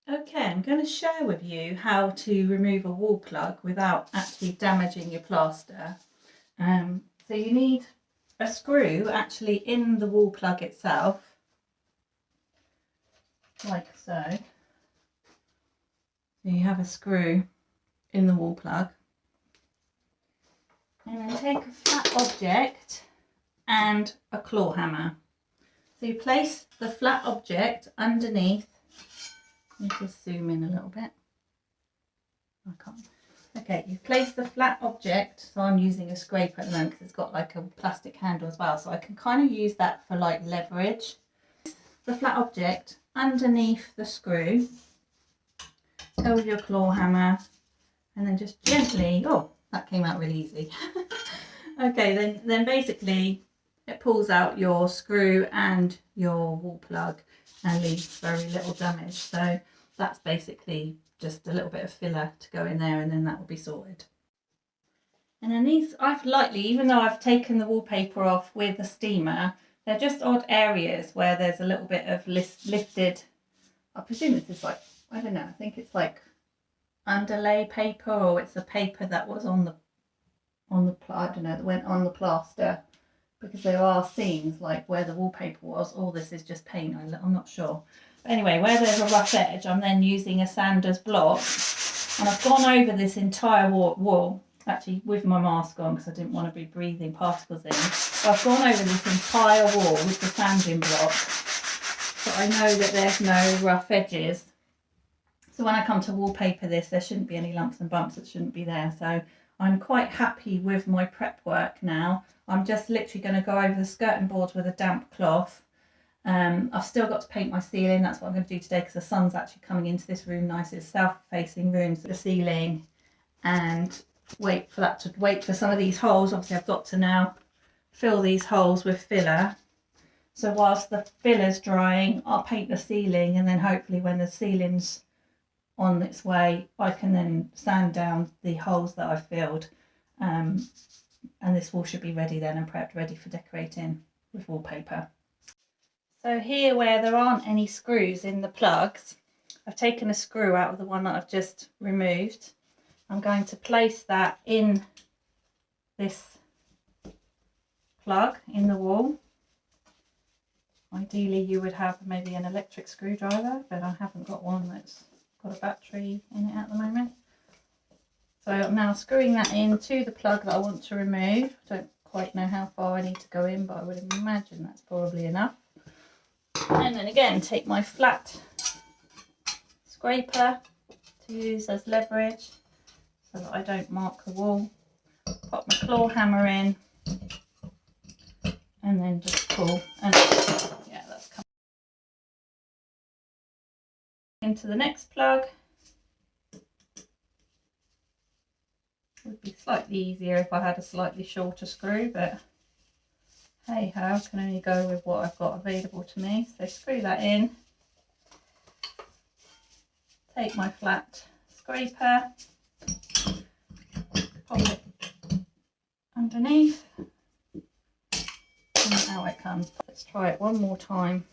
Okay, I'm going to share with you how to remove a wall plug without actually damaging your plaster. So you need a screw actually in the wall plug itself, like so. So you have a screw in the wall plug. And then take a flat object and a claw hammer. So you place the flat object underneath. Let me just zoom in a little bit. I can't. Okay, you place the flat object, so I'm using a scraper at the moment because it's got like a plastic handle as well, so I can kind of use that for like leverage. The flat object underneath the screw, go with your claw hammer, and then just gently, oh, that came out really easy. Okay, then basically it pulls out your screw and your wall plug and leaves very little damage. So that's basically just a little bit of filler to go in there, and then that will be sorted. And then these, I've lightly, even though I've taken the wallpaper off with the steamer, they're just odd areas where there's a little bit of lifted, I presume this is like, I don't know, I think it's like underlay paper, or it's a paper that was on the I don't know, that went on the plaster, because there are seams like where the wallpaper was, or this is just paint, I'm not sure. But anyway, where there's a rough edge, I'm then using a sander's block, and I've gone over this entire wall, actually with my mask on because I didn't want to be breathing particles in. So I've gone over this entire wall with the sanding block, so I know that there's no rough edges. So when I come to wallpaper this, there shouldn't be any lumps and bumps that shouldn't be there. So I'm quite happy with my prep work now. I'm just literally going to go over the skirting boards with a damp cloth. I've still got to paint my ceiling. That's what I'm going to do today because the sun's actually coming into this room nice. It's south-facing rooms, the ceiling, and wait for some of these holes. Obviously, I've got to now fill these holes with filler. So whilst the filler's drying, I'll paint the ceiling, and then hopefully when the ceiling's on its way, I can then sand down the holes that I've filled, and this wall should be ready then and prepped, ready for decorating with wallpaper. So here, where there aren't any screws in the plugs, I've taken a screw out of the one that I've just removed. I'm going to place that in this plug in the wall. Ideally you would have maybe an electric screwdriver, but I haven't got one that's got a battery in it at the moment. So I'm now screwing that into the plug that I want to remove. I don't quite know how far I need to go in, but I would imagine that's probably enough. And then again, take my flat scraper to use as leverage so that I don't mark the wall. Pop my claw hammer in and then just pull, and yeah, that's coming into the next plug. Would be slightly easier if I had a slightly shorter screw, but hey ho, I can only go with what I've got available to me. So screw that in, take my flat scraper, pop it underneath, and out it comes. Let's try it one more time.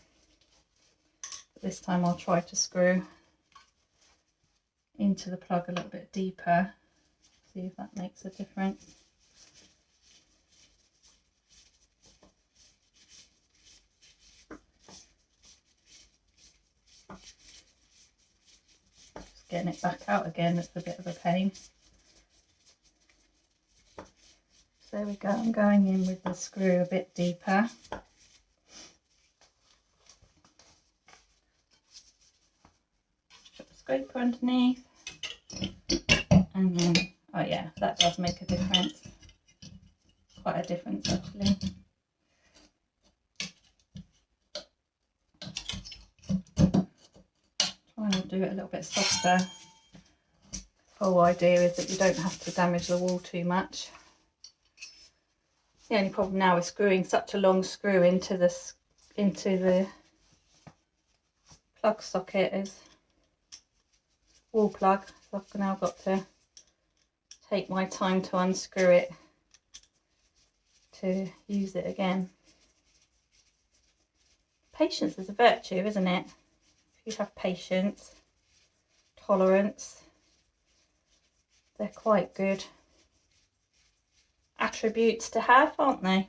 This time I'll try to screw into the plug a little bit deeper, see if that makes a difference. Just getting it back out again, it's a bit of a pain. So there we go, I'm going in with the screw a bit deeper. Put the scraper underneath, and then, oh yeah, that does make a difference. Quite a difference actually. Trying to do it a little bit softer. The whole idea is that you don't have to damage the wall too much. The only problem now is screwing such a long screw into the plug socket is wall plug, so I've now got to take my time to unscrew it to use it again. Patience is a virtue, isn't it? If you have patience. tolerance. They're quite good attributes to have, aren't they?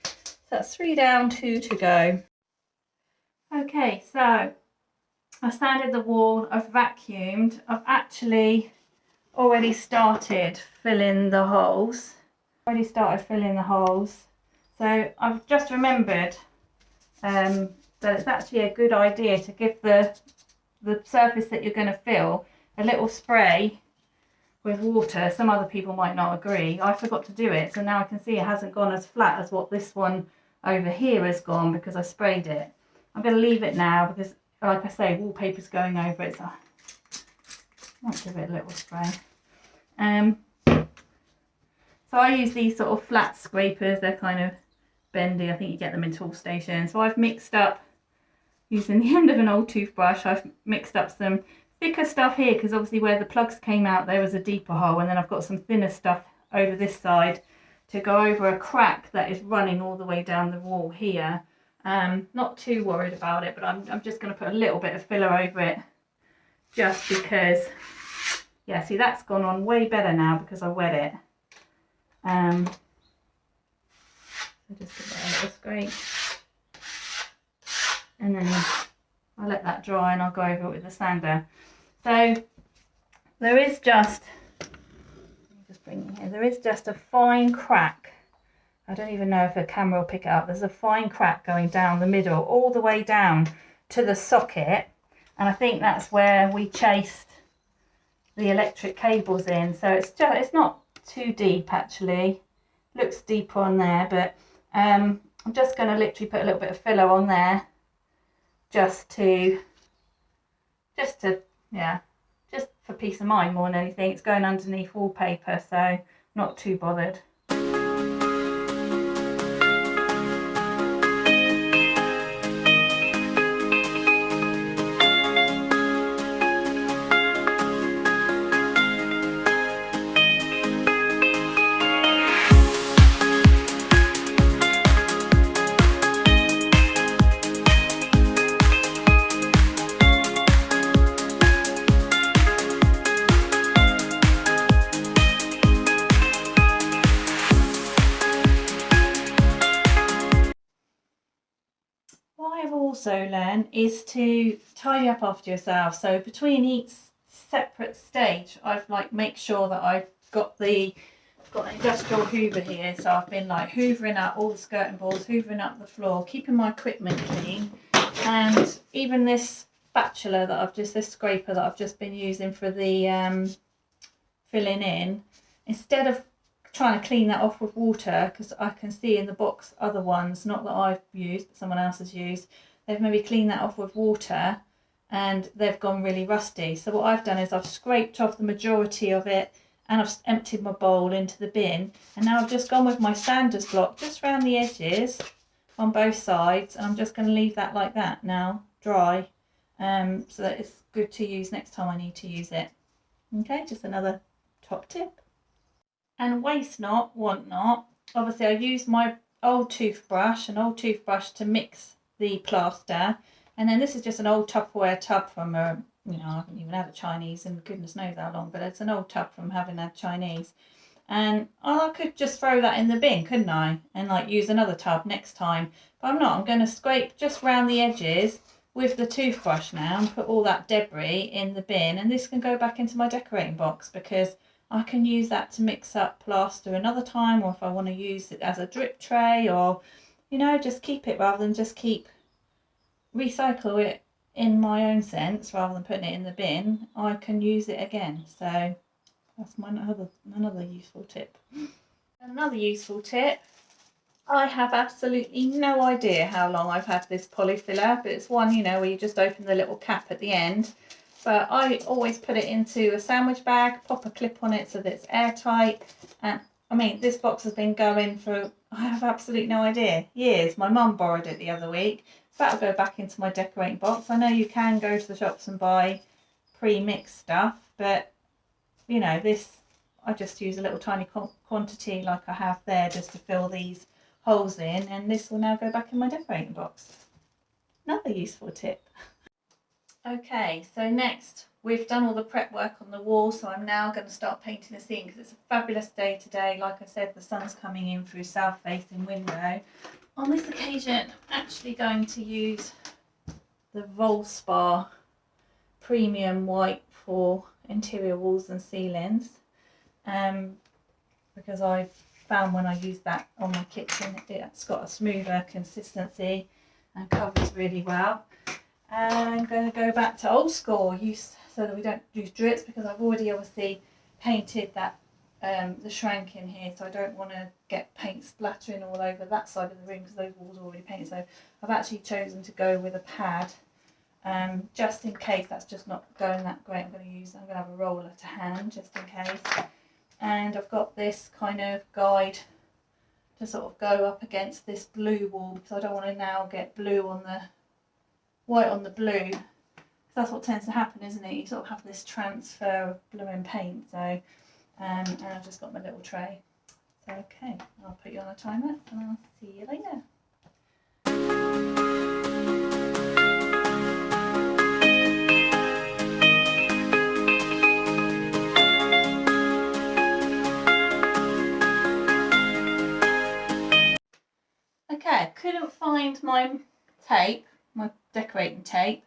So that's 3 down, 2 to go. Okay, so I sanded the wall, I've vacuumed, I've actually already started filling the holes. So I've just remembered that it's actually a good idea to give the surface that you're going to fill a little spray with water. Some other people might not agree. I forgot to do it, so now I can see it hasn't gone as flat as what this one over here has gone because I sprayed it. I'm going to leave it now because, like I say, wallpaper's going over it, so I might give it a little spray. So I use these sort of flat scrapers. They're kind of bendy. I think you get them in tool stations. So I've mixed up, using the end of an old toothbrush, I've mixed up some thicker stuff here because obviously where the plugs came out there was a deeper hole, and then I've got some thinner stuff over this side to go over a crack that is running all the way down the wall here. Not too worried about it, but I'm just going to put a little bit of filler over it just because, yeah, see, that's gone on way better now because I wet it. So just give that a little scrape, and then I'll let that dry and I'll go over it with the sander. So there is just, there is just a fine crack. I don't even know if a camera will pick it up. There's a fine crack going down the middle, all the way down to the socket, and I think that's where we chased the electric cables in. So it's not too deep actually. Looks deeper on there, but I'm just going to literally put a little bit of filler on there just for peace of mind more than anything. It's going underneath wallpaper, so not too bothered. Also learn is to tidy up after yourself. So between each separate stage, I've make sure that I've got an industrial hoover here. So I've been hoovering up all the skirting boards, hoovering up the floor, keeping my equipment clean, and even this spatula that this scraper that I've just been using for the filling in, instead of trying to clean that off with water, because I can see in the box other ones, not that I've used but someone else has used, they've maybe cleaned that off with water and they've gone really rusty. So what I've done is I've scraped off the majority of it and I've emptied my bowl into the bin, and now I've just gone with my sanders block just around the edges on both sides, and I'm just going to leave that like that now, dry, so that it's good to use next time I need to use it. Okay, just another top tip. And waste not, want not. Obviously I used my old toothbrush to mix the plaster, and then this is just an old Tupperware tub from I haven't even had a Chinese in goodness knows how long, but it's an old tub from having had Chinese, and I could just throw that in the bin, couldn't I, and use another tub next time, but I'm not. I'm going to scrape just round the edges with the toothbrush now and put all that debris in the bin, and this can go back into my decorating box because I can use that to mix up plaster another time, or if I want to use it as a drip tray, or just keep it rather than just recycle it in my own sense rather than putting it in the bin. I can use it again. So that's another useful tip. Another useful tip, I have absolutely no idea how long I've had this polyfiller, but it's one where you just open the little cap at the end. But I always put it into a sandwich bag, pop a clip on it so that it's airtight. And I mean, this box has been going for, I have absolutely no idea, years. My mum borrowed it the other week. So that'll go back into my decorating box. I know you can go to the shops and buy pre-mixed stuff, but this, I just use a little tiny quantity like I have there just to fill these holes in, and this will now go back in my decorating box. Another useful tip. Okay, so next we've done all the prep work on the wall, so I'm now going to start painting the ceiling because it's a fabulous day today. Like I said, the sun's coming in through south facing window. On this occasion, I'm actually going to use the Valspar premium white for interior walls and ceilings, because I found when I use that on my kitchen it's got a smoother consistency and covers really well. And I'm going to go back to old school use so that we don't use drips, because I've already obviously painted that the shrank in here, so I don't want to get paint splattering all over that side of the room because those walls are already painted. So I've actually chosen to go with a pad, just in case that's just not going that great. I'm going to have a roller to hand just in case. And I've got this kind of guide to sort of go up against this blue wall, because I don't want to now get blue on the white on the blue. That's what tends to happen, isn't it? You sort of have this transfer of blue and paint. So, and I've just got my little tray. So, okay, I'll put you on a timer and I'll see you later. Okay, I couldn't find my tape, my decorating tape.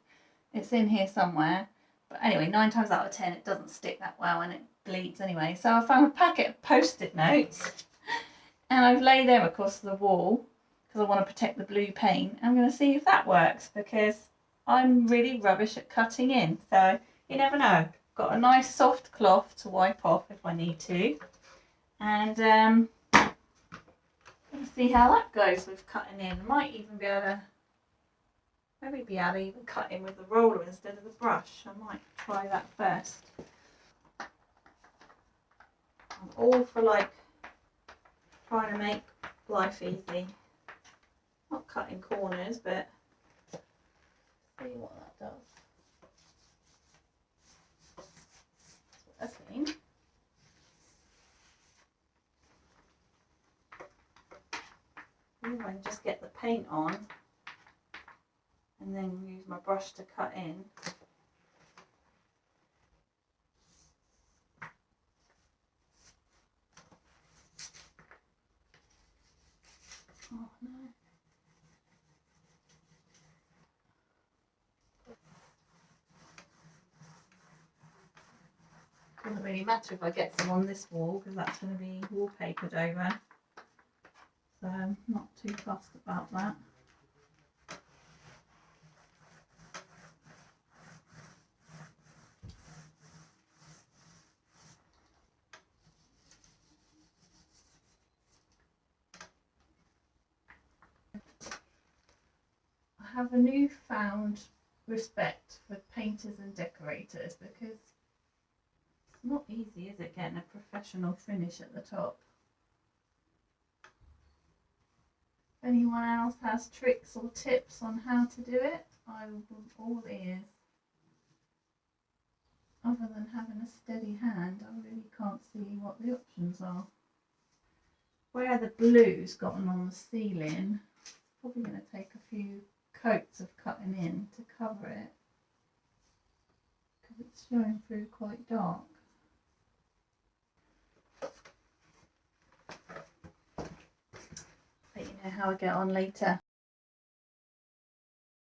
It's in here somewhere. But anyway, 9 times out of 10 it doesn't stick that well and it bleeds anyway. So I found a packet of post-it notes and I've laid them across the wall because I want to protect the blue paint. I'm going to see if that works, because I'm really rubbish at cutting in. So you never know. Got a nice soft cloth to wipe off if I need to. And let's see how that goes with cutting in. I might even be able to even cut in with the roller instead of the brush. I might try that first. I'm all for like trying to make life easy. Not cutting corners, but see what that does. That's what I think. Ooh, I can just get the paint on and then use my brush to cut in. Oh no. Doesn't really matter if I get some on this wall because that's going to be wallpapered over. So I'm not too fussed about that. I have a newfound respect for painters and decorators, because it's not easy, is it, getting a professional finish at the top. If anyone else has tricks or tips on how to do it, I will be all ears. Other than having a steady hand, I really can't see what the options are. Where the blue's gotten on the ceiling, it's probably going to take a few coats of cutting in to cover it, because it's showing through quite dark. Let you know how I get on later.